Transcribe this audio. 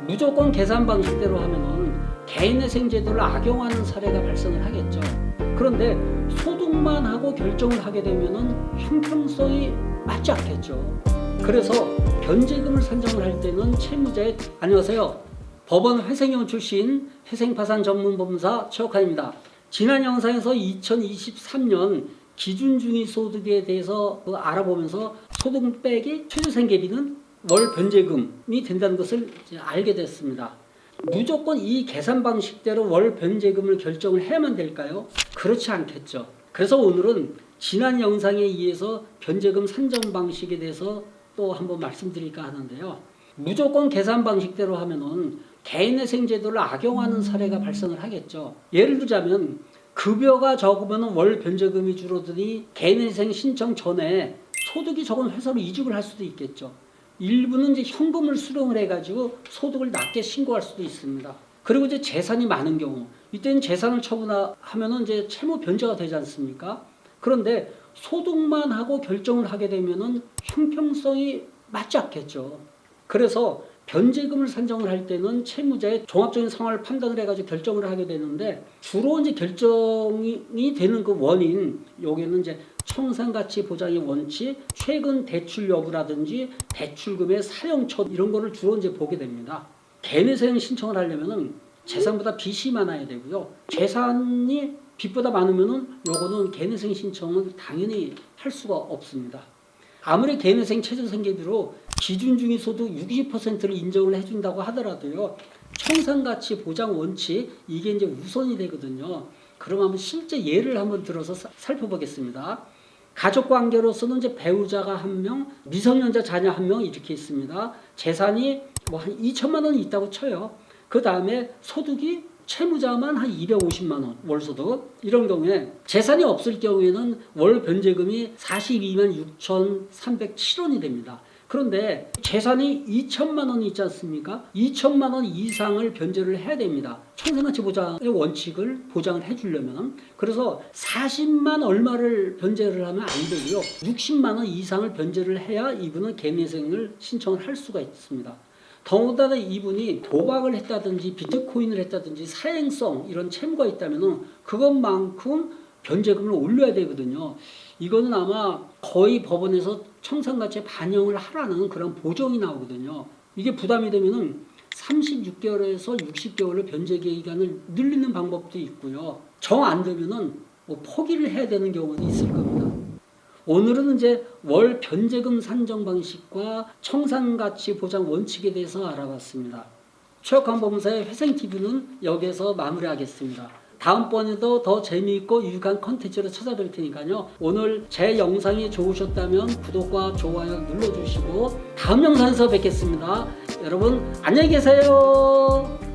무조건 계산 방식대로 하면은 개인회생 제도를 악용하는 사례가 발생을 하겠죠. 그런데 소득만 하고 결정을 하게 되면은 형평성이 맞지 않겠죠. 그래서 변제금을 산정을 할 때는 채무자의 안녕하세요. 법원 회생위원 출신 회생파산 전문법무사 최옥환입니다. 지난 영상에서 2023년 기준중위소득에 대해서 알아보면서 소득 빼기 최저생계비는 월 변제금이 된다는 것을 이제 알게 됐습니다. 무조건 이 계산 방식대로 월 변제금을 결정을 해야만 될까요? 그렇지 않겠죠. 그래서 오늘은 지난 영상에 의해서 변제금 산정 방식에 대해서 또 한번 말씀드릴까 하는데요. 무조건 계산 방식대로 하면은 개인회생 제도를 악용하는 사례가 발생을 하겠죠. 예를 들자면 급여가 적으면 월 변제금이 줄어드니 개인회생 신청 전에 소득이 적은 회사로 이직을 할 수도 있겠죠. 일부는 이제 현금을 수령을 해가지고 소득을 낮게 신고할 수도 있습니다. 그리고 이제 재산이 많은 경우, 이때는 재산을 처분하면은 이제 채무 변제가 되지 않습니까? 그런데 소득만 하고 결정을 하게 되면은 형평성이 맞지 않겠죠. 그래서 변제금을 산정을 할 때는 채무자의 종합적인 상황을 판단을 해가지고 결정을 하게 되는데 주로 이제 결정이 되는 그 원인, 여기는 이제 청산가치 보장의 원칙, 최근 대출 여부라든지 대출금의 사용처 이런 거를 주로 이제 보게 됩니다. 개인회생 신청을 하려면은 재산보다 빚이 많아야 되고요. 재산이 빚보다 많으면은 요거는 개인회생 신청은 당연히 할 수가 없습니다. 아무리 개인회생 최저생계비로 기준중위소득 60%를 인정을 해준다고 하더라도요. 청산가치 보장 원칙 이게 이제 우선이 되거든요. 그럼 한번 실제 예를 한번 들어서 살펴보겠습니다. 가족관계로서는 이제 배우자가 1명, 미성년자 자녀 1명 이렇게 있습니다. 재산이 뭐 한 2천만 원이 있다고 쳐요. 그 다음에 소득이 채무자만 한 250만 원 월소득 이런 경우에 재산이 없을 경우에는 월 변제금이 42만 6,307원이 됩니다. 그런데 재산이 2천만 원이 있지 않습니까? 2천만 원 이상을 변제를 해야 됩니다. 청산가치 보장의 원칙을 보장을 해주려면 그래서 40만 얼마를 변제를 하면 안 되고요. 60만 원 이상을 변제를 해야 이분은 개인회생을 신청을 할 수가 있습니다. 더군다나 이분이 도박을 했다든지 비트코인을 했다든지 사행성 이런 채무가 있다면 그것만큼 변제금을 올려야 되거든요. 이거는 아마 거의 법원에서 청산가치에 반영을 하라는 그런 보정이 나오거든요. 이게 부담이 되면은 36개월에서 60개월로 변제 기간을 늘리는 방법도 있고요. 정 안 되면은 뭐 포기를 해야 되는 경우도 있을 겁니다. 오늘은 이제 월 변제금 산정 방식과 청산가치 보장 원칙에 대해서 알아봤습니다. 최옥환 법무사의 회생TV는 여기에서 마무리하겠습니다. 다음번에도 더 재미있고 유익한 컨텐츠로 찾아뵐 테니까요. 오늘 제 영상이 좋으셨다면 구독과 좋아요 눌러주시고 다음 영상에서 뵙겠습니다. 여러분 안녕히 계세요.